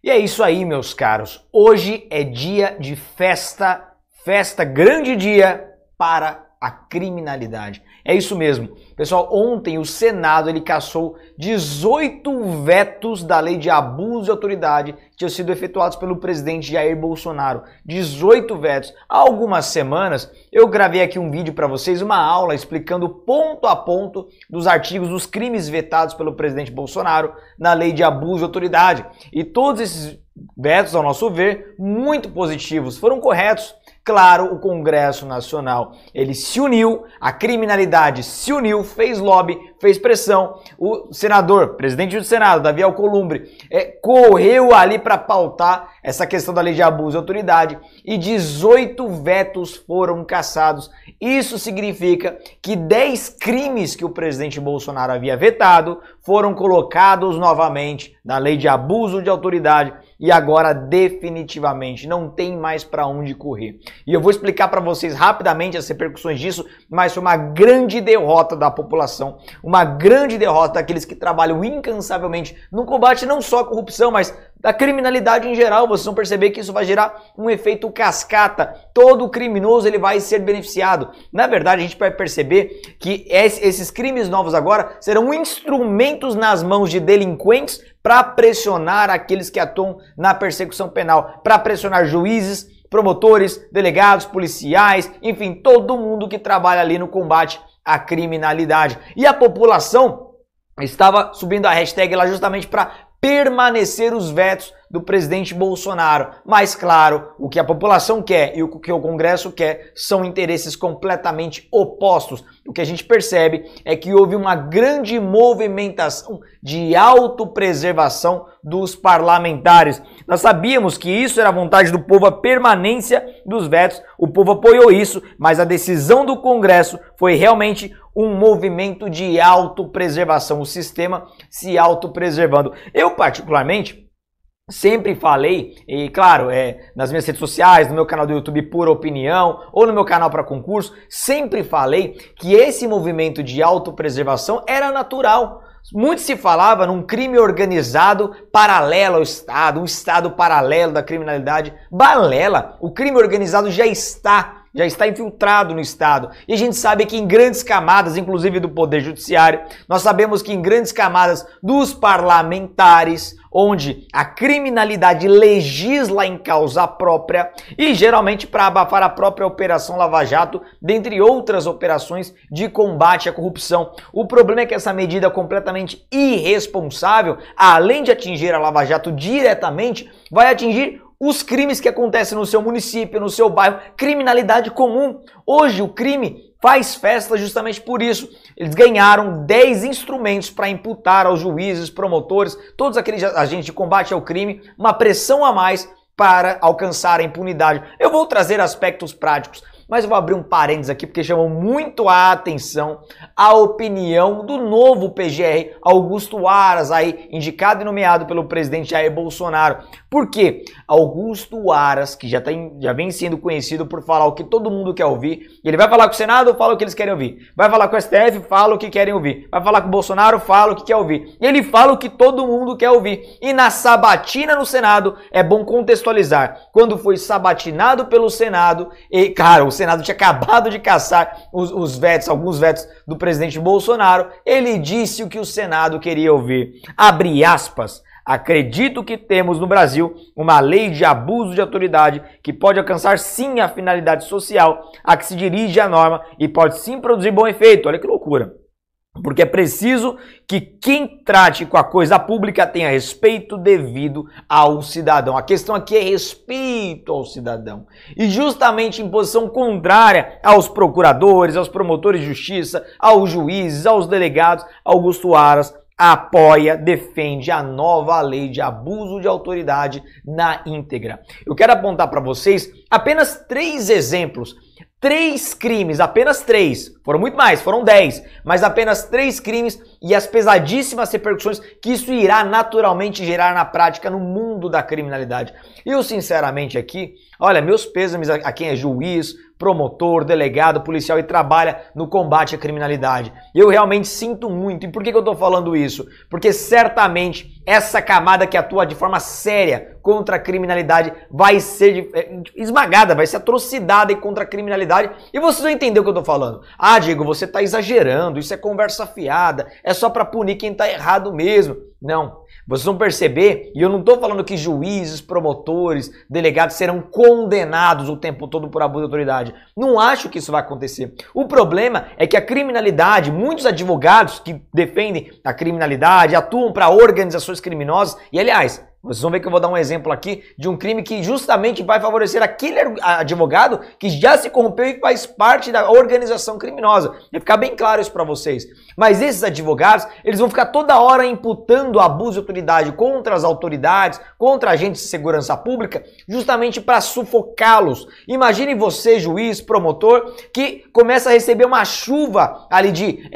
E é isso aí, meus caros. Hoje é dia de festa, grande dia para a criminalidade. É isso mesmo. Pessoal, ontem o Senado ele cassou 18 vetos da lei de abuso de autoridade que tinham sido efetuados pelo presidente Jair Bolsonaro. 18 vetos. Há algumas semanas eu gravei aqui um vídeo para vocês, uma aula explicando ponto a ponto dos artigos dos crimes vetados pelo presidente Bolsonaro na lei de abuso de autoridade. E todos esses vetos, ao nosso ver, muito positivos, foram corretos. Claro, o Congresso Nacional, ele se uniu, a criminalidade se uniu, fez lobby, fez pressão. O senador, presidente do Senado, Davi Alcolumbre, correu ali para pautar essa questão da lei de abuso de autoridade e 18 vetos foram cassados. Isso significa que 10 crimes que o presidente Bolsonaro havia vetado foram colocados novamente na lei de abuso de autoridade e agora definitivamente não tem mais para onde correr. E eu vou explicar para vocês rapidamente as repercussões disso, mas foi uma grande derrota da população, uma grande derrota daqueles que trabalham incansavelmente no combate não só à corrupção, mas da criminalidade em geral. Vocês vão perceber que isso vai gerar um efeito cascata. Todo criminoso ele vai ser beneficiado. Na verdade, a gente vai perceber que esses crimes novos agora serão instrumentos nas mãos de delinquentes para pressionar aqueles que atuam na persecução penal, para pressionar juízes, promotores, delegados, policiais, enfim, todo mundo que trabalha ali no combate à criminalidade. E a população estava subindo a hashtag lá justamente para permanecer os vetos do presidente Bolsonaro. Mas, claro, o que a população quer e o que o Congresso quer são interesses completamente opostos. O que a gente percebe é que houve uma grande movimentação de autopreservação dos parlamentares. Nós sabíamos que isso era a vontade do povo, a permanência dos vetos. O povo apoiou isso, mas a decisão do Congresso foi realmente um movimento de autopreservação, o sistema se autopreservando. Eu, particularmente, sempre falei, e claro, nas minhas redes sociais, no meu canal do YouTube Pura Opinião, ou no meu canal para concurso, sempre falei que esse movimento de autopreservação era natural. Muito se falava num crime organizado paralelo ao Estado, um Estado paralelo da criminalidade. Balela, o crime organizado já está infiltrado no Estado. E a gente sabe que em grandes camadas, inclusive do Poder Judiciário, nós sabemos que em grandes camadas dos parlamentares, onde a criminalidade legisla em causa própria e geralmente para abafar a própria Operação Lava Jato, dentre outras operações de combate à corrupção. O problema é que essa medida completamente irresponsável, além de atingir a Lava Jato diretamente, vai atingir os crimes que acontecem no seu município, no seu bairro, criminalidade comum. Hoje o crime faz festa justamente por isso. Eles ganharam 10 instrumentos para imputar aos juízes, promotores, todos aqueles agentes de combate ao crime, uma pressão a mais para alcançar a impunidade. Eu vou trazer aspectos práticos, mas eu vou abrir um parênteses aqui porque chamou muito a atenção a opinião do novo PGR, Augusto Aras, aí indicado e nomeado pelo presidente Jair Bolsonaro. Por quê? Augusto Aras, que já vem sendo conhecido por falar o que todo mundo quer ouvir, ele vai falar com o Senado, fala o que eles querem ouvir. Vai falar com o STF, fala o que querem ouvir. Vai falar com o Bolsonaro, fala o que quer ouvir. Ele fala o que todo mundo quer ouvir. E na sabatina no Senado, é bom contextualizar. Quando foi sabatinado pelo Senado, e, cara, o Senado tinha acabado de cassar os vetos, alguns vetos do presidente Bolsonaro, ele disse o que o Senado queria ouvir. Abre aspas. Acredito que temos no Brasil uma lei de abuso de autoridade que pode alcançar sim a finalidade social a que se dirige a norma e pode sim produzir bom efeito. Olha que loucura. Porque é preciso que quem trate com a coisa pública tenha respeito devido ao cidadão. A questão aqui é respeito ao cidadão. E justamente em posição contrária aos procuradores, aos promotores de justiça, aos juízes, aos delegados, Augusto Aras apoia, defende a nova lei de abuso de autoridade na íntegra. Eu quero apontar para vocês apenas 3 exemplos. 3 crimes, apenas 3, foram muito mais, foram 10, mas apenas 3 crimes e as pesadíssimas repercussões que isso irá naturalmente gerar na prática no mundo da criminalidade. Eu, sinceramente, aqui, olha, meus pêsames a quem é juiz, promotor, delegado, policial e trabalha no combate à criminalidade. Eu realmente sinto muito. E por que eu estou falando isso? Porque certamente essa camada que atua de forma séria contra a criminalidade vai ser esmagada, vai ser atrocidada contra a criminalidade. E vocês vão entender o que eu estou falando. Ah, Diego, você está exagerando, isso é conversa fiada, é só para punir quem está errado mesmo. Não. Vocês vão perceber, e eu não estou falando que juízes, promotores, delegados serão condenados o tempo todo por abuso de autoridade. Não acho que isso vai acontecer. O problema é que a criminalidade, muitos advogados que defendem a criminalidade, atuam para organizações criminosas, e aliás, vocês vão ver que eu vou dar um exemplo aqui de um crime que justamente vai favorecer aquele advogado que já se corrompeu e faz parte da organização criminosa. Vai ficar bem claro isso para vocês. Mas esses advogados, eles vão ficar toda hora imputando abuso de autoridade contra as autoridades, contra agentes de segurança pública, justamente para sufocá-los. Imagine você, juiz, promotor, que começa a receber uma chuva ali de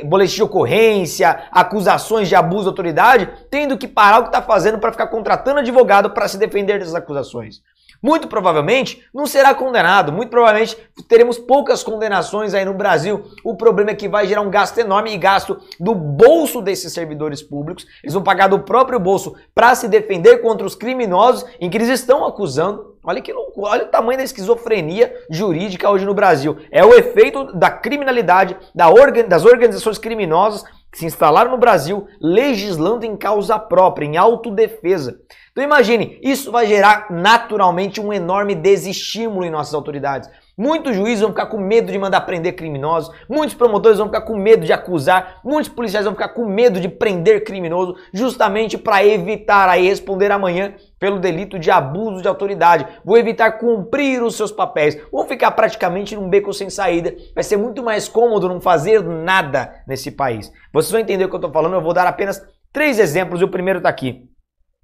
boletim de ocorrência, acusações de abuso de autoridade, tendo que parar o que está fazendo para ficar contratando advogado para se defender dessas acusações. Muito provavelmente não será condenado, muito provavelmente teremos poucas condenações aí no Brasil. O problema é que vai gerar um gasto enorme e gasto do bolso desses servidores públicos. Eles vão pagar do próprio bolso para se defender contra os criminosos em que eles estão acusando. Olha que loucura, olha o tamanho da esquizofrenia jurídica hoje no Brasil. É o efeito da criminalidade, das organizações criminosas que se instalaram no Brasil, legislando em causa própria, em autodefesa. Então imagine, isso vai gerar naturalmente um enorme desestímulo em nossas autoridades. Muitos juízes vão ficar com medo de mandar prender criminosos, muitos promotores vão ficar com medo de acusar, muitos policiais vão ficar com medo de prender criminoso, justamente para evitar aí responder amanhã pelo delito de abuso de autoridade. Vou evitar cumprir os seus papéis. Vão ficar praticamente num beco sem saída. Vai ser muito mais cômodo não fazer nada nesse país. Vocês vão entender o que eu estou falando, eu vou dar apenas 3 exemplos e o primeiro está aqui.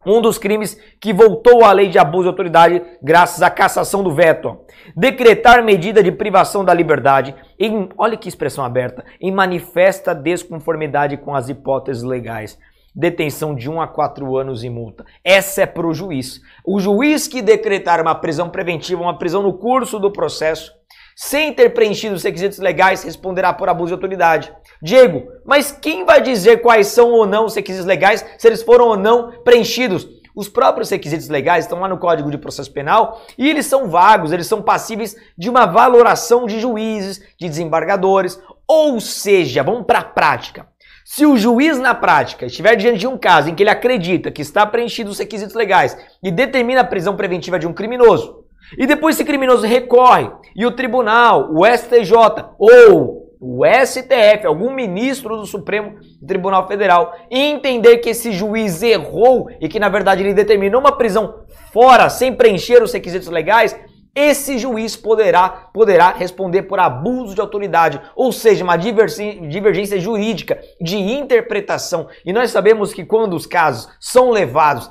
Um dos crimes que voltou à lei de abuso de autoridade graças à cassação do veto. Decretar medida de privação da liberdade em, olha que expressão aberta, em manifesta desconformidade com as hipóteses legais. Detenção de 1 a 4 anos e multa. Essa é para o juiz. O juiz que decretar uma prisão preventiva, uma prisão no curso do processo, sem ter preenchido os requisitos legais, responderá por abuso de autoridade. Diego, mas quem vai dizer quais são ou não os requisitos legais, se eles foram ou não preenchidos? Os próprios requisitos legais estão lá no Código de Processo Penal e eles são vagos, eles são passíveis de uma valoração de juízes, de desembargadores, ou seja, vamos para a prática. Se o juiz na prática estiver diante de um caso em que ele acredita que está preenchido os requisitos legais e determina a prisão preventiva de um criminoso, e depois esse criminoso recorre e o tribunal, o STJ ou o STF, algum ministro do Supremo Tribunal Federal, entender que esse juiz errou e que na verdade ele determinou uma prisão fora, sem preencher os requisitos legais, esse juiz poderá responder por abuso de autoridade, ou seja, uma divergência jurídica de interpretação. E nós sabemos que quando os casos são levados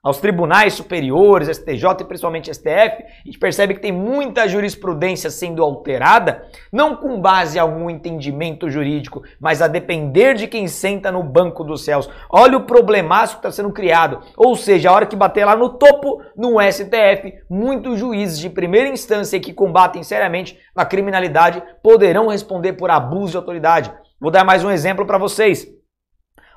aos tribunais superiores, STJ e principalmente STF, a gente percebe que tem muita jurisprudência sendo alterada, não com base em algum entendimento jurídico, mas a depender de quem senta no banco dos céus. Olha o problemaço que está sendo criado. Ou seja, a hora que bater lá no topo, no STF, muitos juízes de primeira instância que combatem seriamente a criminalidade poderão responder por abuso de autoridade. Vou dar mais um exemplo para vocês.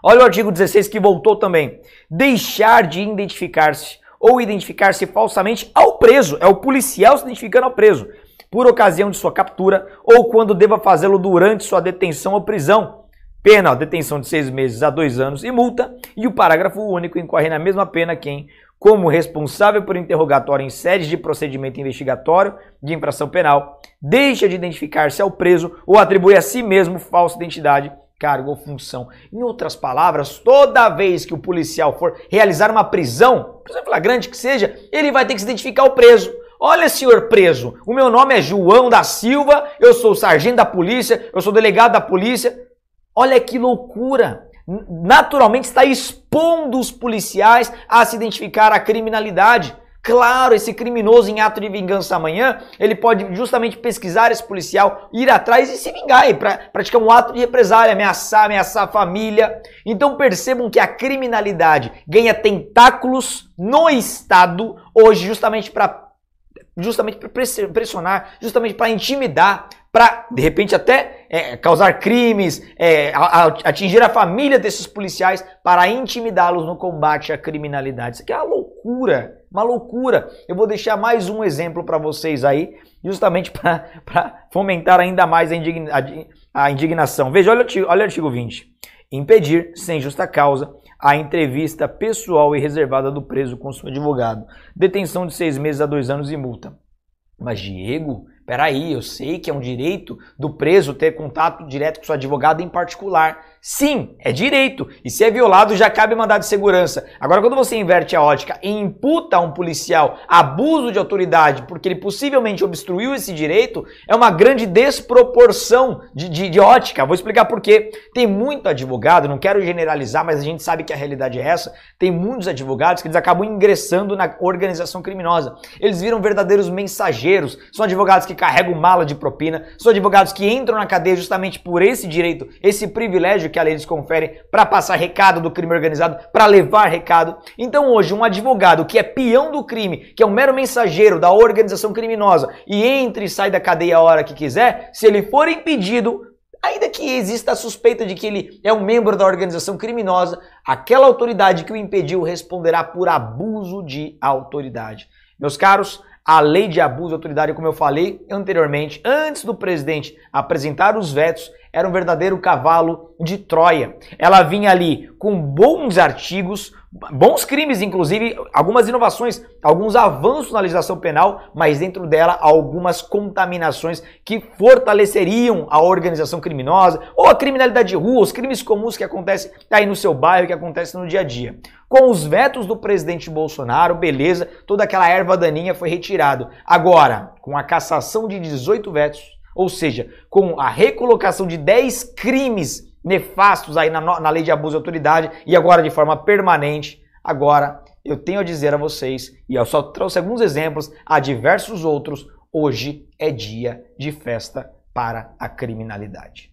Olha o artigo 16 que voltou também. Deixar de identificar-se ou identificar-se falsamente ao preso. É o policial se identificando ao preso, por ocasião de sua captura ou quando deva fazê-lo durante sua detenção ou prisão. Pena, detenção de 6 meses a 2 anos e multa. E o parágrafo único incorre na mesma pena quem, como responsável por interrogatório em sede de procedimento investigatório de infração penal, deixa de identificar-se ao preso ou atribui a si mesmo falsa identidade, cargo ou função. Em outras palavras, toda vez que o policial for realizar uma prisão, prisão flagrante que seja, ele vai ter que se identificar ao preso. Olha, senhor preso, o meu nome é João da Silva, eu sou sargento da polícia, eu sou delegado da polícia. Olha que loucura! Naturalmente está expondo os policiais a se identificar à criminalidade. Claro, esse criminoso em ato de vingança amanhã, ele pode justamente pesquisar esse policial, ir atrás e se vingar, e praticar um ato de represália, ameaçar a família. Então percebam que a criminalidade ganha tentáculos no Estado hoje justamente para pressionar, justamente para intimidar, para, de repente, até causar crimes, atingir a família desses policiais para intimidá-los no combate à criminalidade. Isso aqui é uma loucura, uma loucura. Eu vou deixar mais um exemplo para vocês aí, justamente para fomentar ainda mais a indignação. Veja, olha o artigo 20. Impedir, sem justa causa, a entrevista pessoal e reservada do preso com seu advogado. Detenção de 6 meses a 2 anos e multa. Mas, Diego, peraí, eu sei que é um direito do preso ter contato direto com seu advogado em particular. Sim, é direito. E se é violado, já cabe mandado de segurança. Agora, quando você inverte a ótica e imputa a um policial abuso de autoridade porque ele possivelmente obstruiu esse direito, é uma grande desproporção de ótica. Vou explicar por quê. Tem muito advogado, não quero generalizar, mas a gente sabe que a realidade é essa. Tem muitos advogados que eles acabam ingressando na organização criminosa. Eles viram verdadeiros mensageiros. São advogados que carregam mala de propina. São advogados que entram na cadeia justamente por esse direito, esse privilégio que a lei lhes confere para passar recado do crime organizado, para levar recado. Então hoje um advogado que é peão do crime, que é um mero mensageiro da organização criminosa e entra e sai da cadeia a hora que quiser, se ele for impedido, ainda que exista a suspeita de que ele é um membro da organização criminosa, aquela autoridade que o impediu responderá por abuso de autoridade. Meus caros, a lei de abuso de autoridade, como eu falei anteriormente, antes do presidente apresentar os vetos, era um verdadeiro cavalo de Troia. Ela vinha ali com bons artigos, bons crimes, inclusive, algumas inovações, alguns avanços na legislação penal, mas dentro dela algumas contaminações que fortaleceriam a organização criminosa ou a criminalidade de rua, os crimes comuns que acontecem aí no seu bairro, que acontecem no dia a dia. Com os vetos do presidente Bolsonaro, beleza, toda aquela erva daninha foi retirada. Agora, com a cassação de 18 vetos, ou seja, com a recolocação de 10 crimes nefastos aí na lei de abuso de autoridade e agora de forma permanente, agora eu tenho a dizer a vocês, e eu só trouxe alguns exemplos, há diversos outros, hoje é dia de festa para a criminalidade.